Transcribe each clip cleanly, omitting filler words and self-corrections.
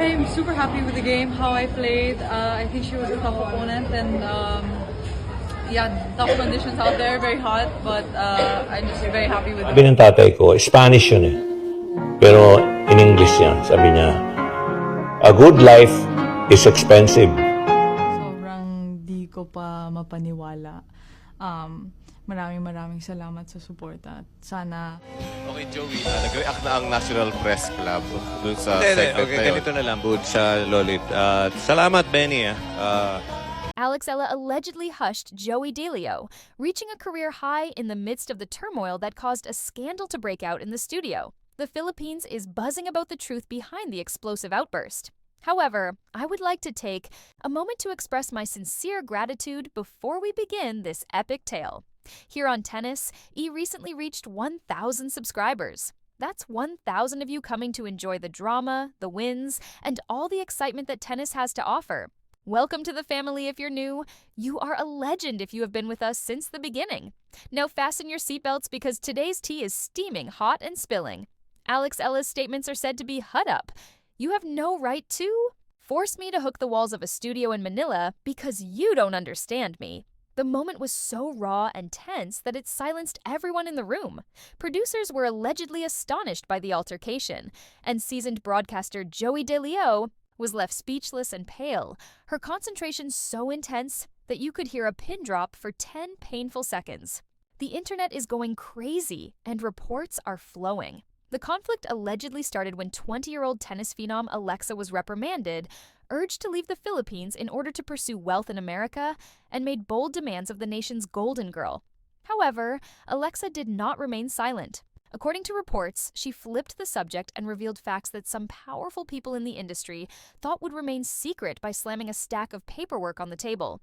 I'm super happy with the game, how I played. I think she was a tough opponent and tough conditions out there, very hot, but I'm just very happy with Sabi it. ng tatay ko, Spanish yun eh. Pero in English yan, sabi niya, a good life is expensive. Sobrang di ko pa mapaniwala. Maraming salamat sa suporta. Sana... Okay, Joey, nag-react na ang National Press Club dun sa segment okay, na yun. ganito na lang, bud sa Lolit. Salamat, Benny. Alex Eala allegedly hushed Joey Delio, reaching a career high in the midst of the turmoil that caused a scandal to break out in the studio. The Philippines is buzzing about the truth behind the explosive outburst. However, I would like to take a moment to express my sincere gratitude before we begin this epic tale. Here on Tennis, E recently reached 1,000 subscribers. That's 1,000 of you coming to enjoy the drama, the wins, and all the excitement that tennis has to offer. Welcome to the family if you're new. You are a legend if you have been with us since the beginning. Now fasten your seatbelts because today's tea is steaming hot and spilling. Alex Eala's statements are said to be hut up. You have no right to force me to hook the walls of a studio in Manila because you don't understand me. The moment was so raw and tense that it silenced everyone in the room. Producers were allegedly astonished by the altercation, and seasoned broadcaster Joey Delio was left speechless and pale, her concentration so intense that you could hear a pin drop for 10 painful seconds. The internet is going crazy, and reports are flowing. The conflict allegedly started when 20-year-old tennis phenom Alexa was reprimanded, urged to leave the Philippines in order to pursue wealth in America, and made bold demands of the nation's golden girl. However, Alexa did not remain silent. According to reports, she flipped the subject and revealed facts that some powerful people in the industry thought would remain secret by slamming a stack of paperwork on the table.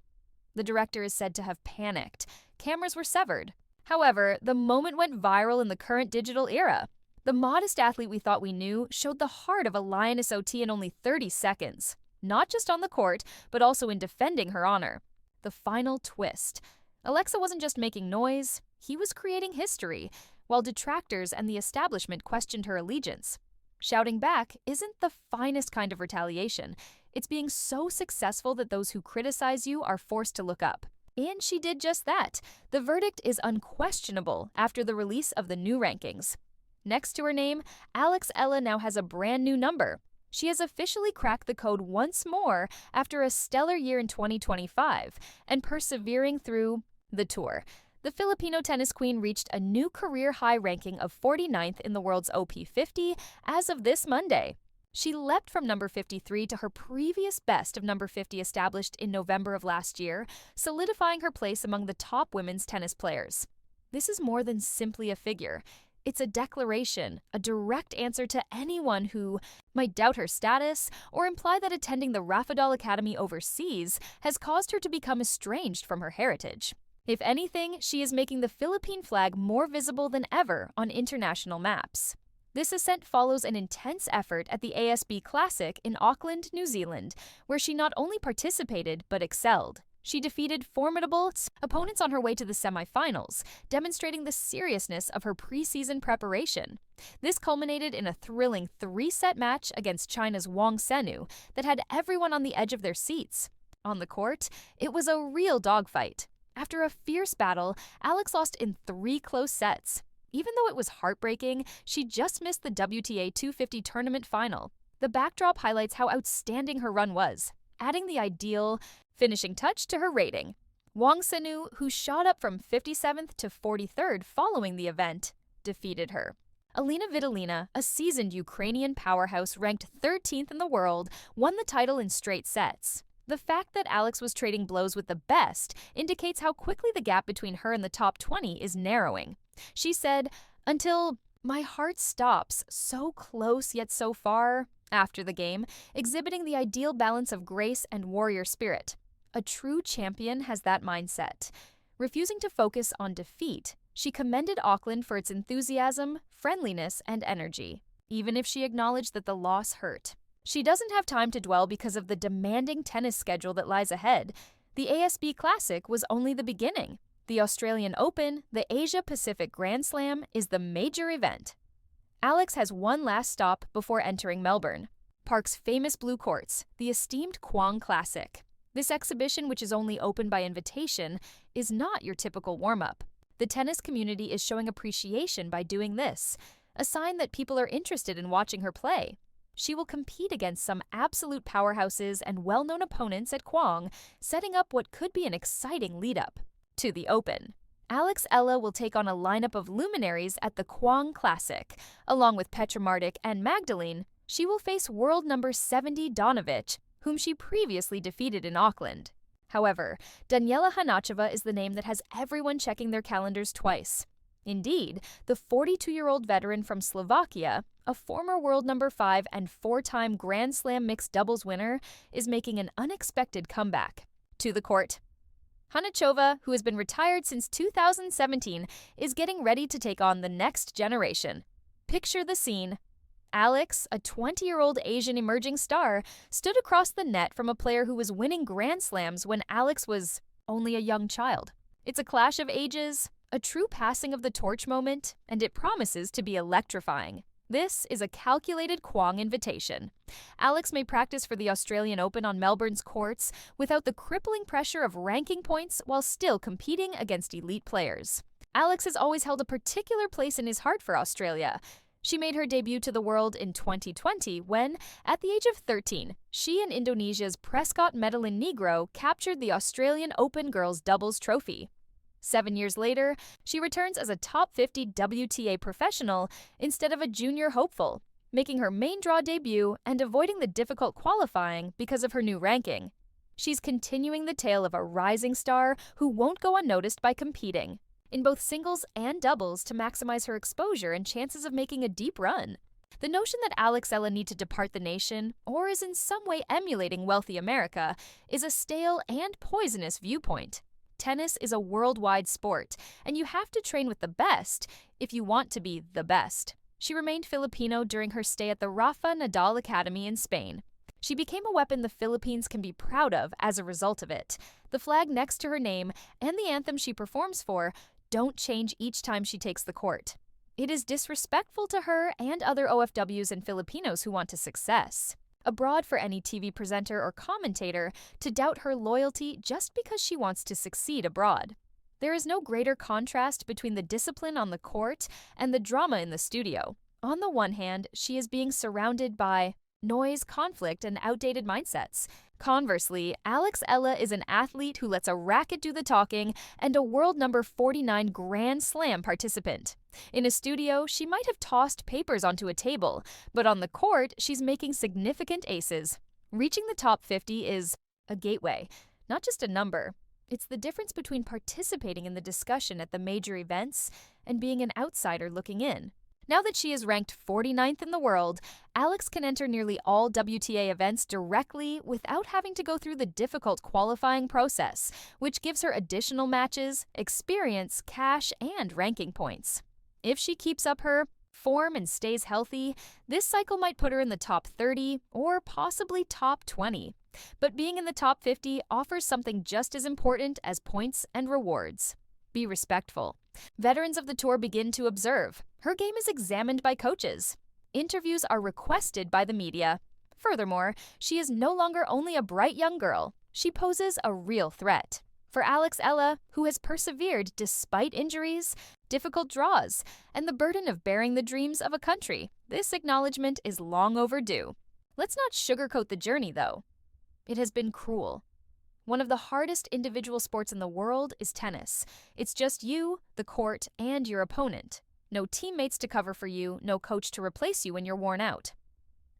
The director is said to have panicked. Cameras were severed. However, the moment went viral in the current digital era. The modest athlete we thought we knew showed the heart of a lioness OT in only 30 seconds. Not just on the court, but also in defending her honor. The final twist. Alexa wasn't just making noise, he was creating history, while detractors and the establishment questioned her allegiance. Shouting back isn't the finest kind of retaliation. It's being so successful that those who criticize you are forced to look up. And she did just that. The verdict is unquestionable after the release of the new rankings. Next to her name, Alex Eala now has a brand new number. She has officially cracked the code once more after a stellar year in 2025 and persevering through the tour. The Filipino tennis queen reached a new career high ranking of 49th in the world's OP50 as of this Monday. She leapt from number 53 to her previous best of number 50 established in November of last year, solidifying her place among the top women's tennis players. This is more than simply a figure. It's a declaration, a direct answer to anyone who might doubt her status or imply that attending the Rafadal Academy overseas has caused her to become estranged from her heritage. If anything, she is making the Philippine flag more visible than ever on international maps. This ascent follows an intense effort at the ASB Classic in Auckland, New Zealand, where she not only participated but excelled. She defeated formidable opponents on her way to the semifinals, demonstrating the seriousness of her preseason preparation. This culminated in a thrilling 3-set match against China's Wang Senu that had everyone on the edge of their seats. On the court, it was a real dogfight. After a fierce battle, Alex lost in 3 close sets. Even though it was heartbreaking, she just missed the WTA 250 tournament final. The backdrop highlights how outstanding her run was, adding the ideal finishing touch to her rating. Wang Senu, who shot up from 57th to 43rd following the event, defeated her. Alina Vitolina, a seasoned Ukrainian powerhouse ranked 13th in the world, won the title in straight sets. The fact that Alex was trading blows with the best indicates how quickly the gap between her and the top 20 is narrowing. She said, "Until my heart stops, so close yet so far," after the game, exhibiting the ideal balance of grace and warrior spirit. A true champion has that mindset. Refusing to focus on defeat, she commended Auckland for its enthusiasm, friendliness, and energy, even if she acknowledged that the loss hurt. She doesn't have time to dwell because of the demanding tennis schedule that lies ahead. The ASB Classic was only the beginning. The Australian Open, the Asia Pacific Grand Slam, is the major event. Alex has one last stop before entering Melbourne. Park's famous blue courts, the esteemed Kwong Classic. This exhibition, which is only open by invitation, is not your typical warm-up. The tennis community is showing appreciation by doing this, a sign that people are interested in watching her play. She will compete against some absolute powerhouses and well-known opponents at Kwong, setting up what could be an exciting lead-up to the Open. Alex Eala will take on a lineup of luminaries at the Kwong Classic. Along with Petra Martic and Magdalene, she will face world number 70 Donovich, whom she previously defeated in Auckland. However, Daniela Hanacheva is the name that has everyone checking their calendars twice. Indeed, the 42-year-old veteran from Slovakia, a former world number 5 and 4-time Grand Slam mixed doubles winner, is making an unexpected comeback to the court. Hanacheva, who has been retired since 2017, is getting ready to take on the next generation. Picture the scene. Alex, a 20-year-old Asian emerging star, stood across the net from a player who was winning Grand Slams when Alex was only a young child. It's a clash of ages, a true passing of the torch moment, and it promises to be electrifying. This is a calculated Kwong invitation. Alex may practice for the Australian Open on Melbourne's courts without the crippling pressure of ranking points while still competing against elite players. Alex has always held a particular place in his heart for Australia. She made her debut to the world in 2020 when, at the age of 13, she and Indonesia's Prescott Medellin Negro captured the Australian Open Girls Doubles Trophy. 7 years later, she returns as a top 50 WTA professional instead of a junior hopeful, making her main draw debut and avoiding the difficult qualifying because of her new ranking. She's continuing the tale of a rising star who won't go unnoticed by competing in both singles and doubles to maximize her exposure and chances of making a deep run. The notion that Alex Eala need to depart the nation, or is in some way emulating wealthy America, is a stale and poisonous viewpoint. Tennis is a worldwide sport, and you have to train with the best if you want to be the best. She remained Filipino during her stay at the Rafa Nadal Academy in Spain. She became a weapon the Philippines can be proud of as a result of it. The flag next to her name and the anthem she performs for don't change each time she takes the court. It is disrespectful to her and other OFWs and Filipinos who want to success. Abroad for any TV presenter or commentator to doubt her loyalty just because she wants to succeed abroad. There is no greater contrast between the discipline on the court and the drama in the studio. On the one hand, she is being surrounded by noise, conflict, and outdated mindsets. Conversely, Alex Eala is an athlete who lets a racket do the talking and a world number 49 Grand Slam participant. In a studio, she might have tossed papers onto a table, but on the court, she's making significant aces. Reaching the top 50 is a gateway, not just a number. It's the difference between participating in the discussion at the major events and being an outsider looking in. Now that she is ranked 49th in the world, Alex can enter nearly all WTA events directly without having to go through the difficult qualifying process, which gives her additional matches, experience, cash, and ranking points. If she keeps up her form and stays healthy, this cycle might put her in the top 30 or possibly top 20. But being in the top 50 offers something just as important as points and rewards. Be respectful. Veterans of the tour begin to observe. Her game is examined by coaches. Interviews are requested by the media. Furthermore, she is no longer only a bright young girl. She poses a real threat. For Alex Eala, who has persevered despite injuries, difficult draws, and the burden of bearing the dreams of a country, this acknowledgement is long overdue. Let's not sugarcoat the journey, though. It has been cruel. One of the hardest individual sports in the world is tennis. It's just you, the court, and your opponent. No teammates to cover for you, no coach to replace you when you're worn out.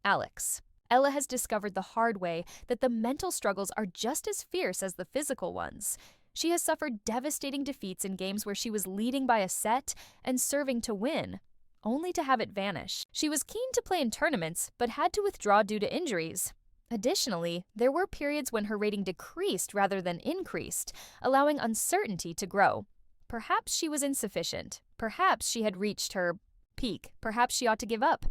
Alex Eala has discovered the hard way that the mental struggles are just as fierce as the physical ones. She has suffered devastating defeats in games where she was leading by a set and serving to win, only to have it vanish. She was keen to play in tournaments, but had to withdraw due to injuries. Additionally, there were periods when her rating decreased rather than increased, allowing uncertainty to grow. Perhaps she was insufficient. Perhaps she had reached her peak. Perhaps she ought to give up.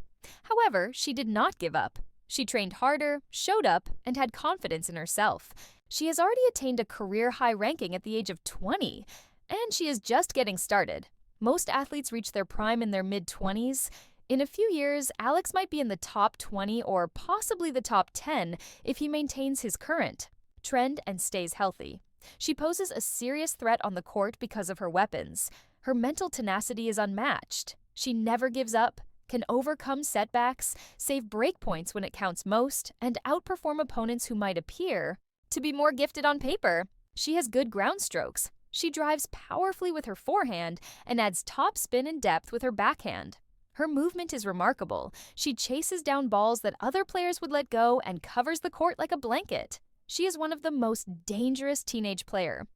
However, she did not give up. She trained harder, showed up, and had confidence in herself. She has already attained a career-high ranking at the age of 20, and she is just getting started. Most athletes reach their prime in their mid-20s. In a few years, Alex might be in the top 20 or possibly the top 10 if he maintains his current trend and stays healthy. She poses a serious threat on the court because of her weapons. Her mental tenacity is unmatched. She never gives up, can overcome setbacks, save break points when it counts most, and outperform opponents who might appear to be more gifted on paper. She has good ground strokes. She drives powerfully with her forehand and adds top spin and depth with her backhand. Her movement is remarkable. She chases down balls that other players would let go and covers the court like a blanket. She is one of the most dangerous teenage players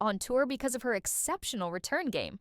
on tour because of her exceptional return game.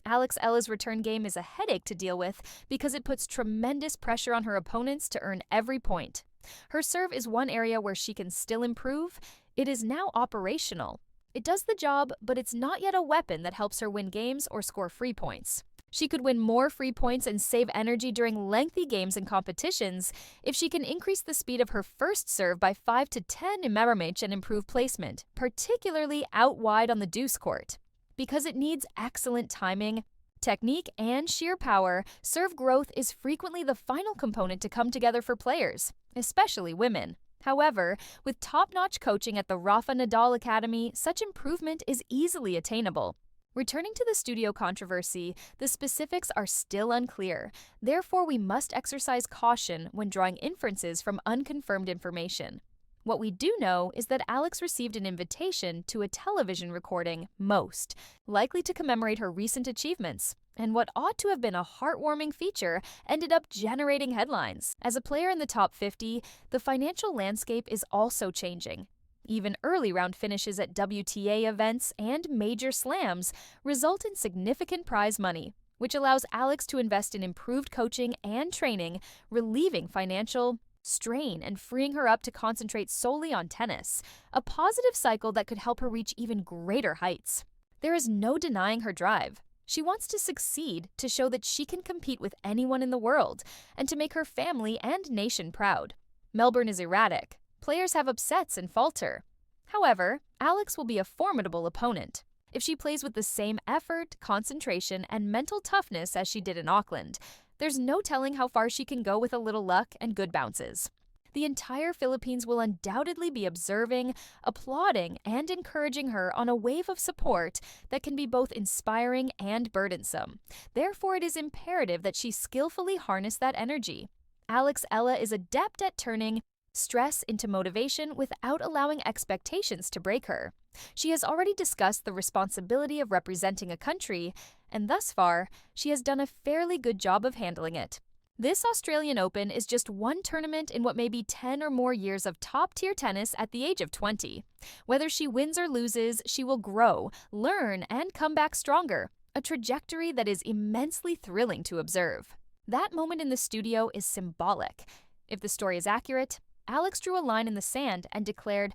Alex Eala's return game is a headache to deal with because it puts tremendous pressure on her opponents to earn every point. Her serve is one area where she can still improve. It is now operational. It does the job, but it's not yet a weapon that helps her win games or score free points. She could win more free points and save energy during lengthy games and competitions if she can increase the speed of her first serve by 5 to 10 in Marramage and improve placement, particularly out wide on the deuce court. Because it needs excellent timing, technique, and sheer power, serve growth is frequently the final component to come together for players, especially women. However, with top-notch coaching at the Rafa Nadal Academy, such improvement is easily attainable. Returning to the studio controversy, the specifics are still unclear. Therefore, we must exercise caution when drawing inferences from unconfirmed information. What we do know is that Alex received an invitation to a television recording, Most, likely to commemorate her recent achievements, and what ought to have been a heartwarming feature ended up generating headlines. As a player in the top 50, the financial landscape is also changing. Even early round finishes at WTA events and major slams result in significant prize money, which allows Alex to invest in improved coaching and training, relieving financial strain and freeing her up to concentrate solely on tennis, a positive cycle that could help her reach even greater heights. There is no denying her drive. She wants to succeed to show that she can compete with anyone in the world and to make her family and nation proud. Melbourne is erratic. Players have upsets and falter. However, Alex will be a formidable opponent if she plays with the same effort, concentration, and mental toughness as she did in Auckland. There's no telling how far she can go with a little luck and good bounces. The entire Philippines will undoubtedly be observing, applauding, and encouraging her on a wave of support that can be both inspiring and burdensome. Therefore, it is imperative that she skillfully harness that energy. Alex Eala is adept at turning stress into motivation without allowing expectations to break her. She has already discussed the responsibility of representing a country, and thus far, she has done a fairly good job of handling it. This Australian Open is just one tournament in what may be 10 or more years of top-tier tennis at the age of 20. Whether she wins or loses, she will grow, learn, and come back stronger, a trajectory that is immensely thrilling to observe. That moment in the studio is symbolic. If the story is accurate, Alex drew a line in the sand and declared,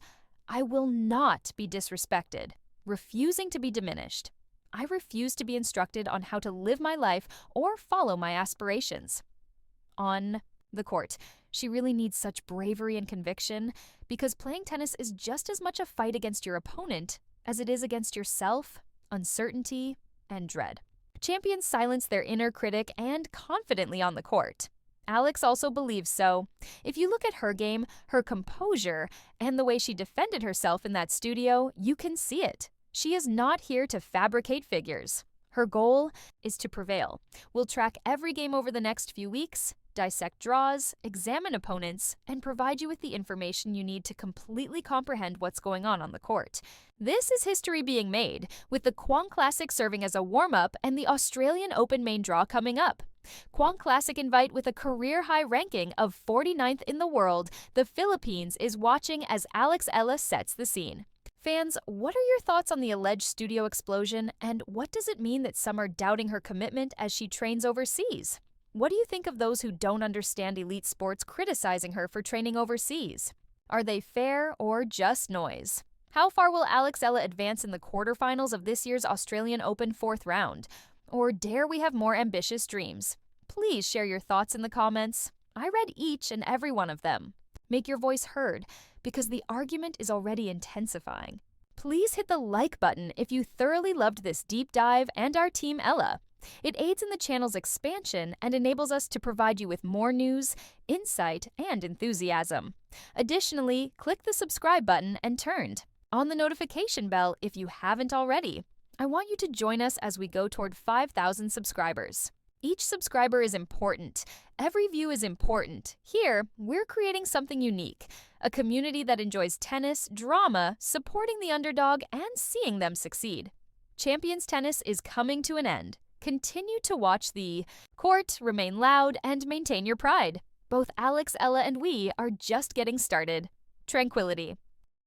"I will not be disrespected," refusing to be diminished. I refuse to be instructed on how to live my life or follow my aspirations. On the court, she really needs such bravery and conviction because playing tennis is just as much a fight against your opponent as it is against yourself, uncertainty, and dread. Champions silence their inner critic and confidently on the court. Alex also believes so. If you look at her game, her composure, and the way she defended herself in that studio, you can see it. She is not here to fabricate figures. Her goal is to prevail. We'll track every game over the next few weeks, dissect draws, examine opponents, and provide you with the information you need to completely comprehend what's going on the court. This is history being made, with the Kwong Classic serving as a warm-up and the Australian Open main draw coming up. Kwong Classic invite with a career-high ranking of 49th in the world, the Philippines is watching as Alex Eala sets the scene. Fans, what are your thoughts on the alleged studio explosion, and what does it mean that some are doubting her commitment as she trains overseas? What do you think of those who don't understand elite sports criticizing her for training overseas? Are they fair or just noise? How far will Alex Eala advance in the quarterfinals of this year's Australian Open 4th round? Or dare we have more ambitious dreams? Please share your thoughts in the comments. I read each and every one of them. Make your voice heard, because the argument is already intensifying. Please hit the like button if you thoroughly loved this deep dive and our Team Eala. It aids in the channel's expansion and enables us to provide you with more news, insight, and enthusiasm. Additionally, click the subscribe button and turn on the notification bell if you haven't already. I want you to join us as we go toward 5,000 subscribers. Each subscriber is important. Every view is important. Here, we're creating something unique, a community that enjoys tennis, drama, supporting the underdog, and seeing them succeed. Champions Tennis is coming to an end. Continue to watch the court, remain loud, and maintain your pride. Both Alex, Eala, and we are just getting started. Tranquility.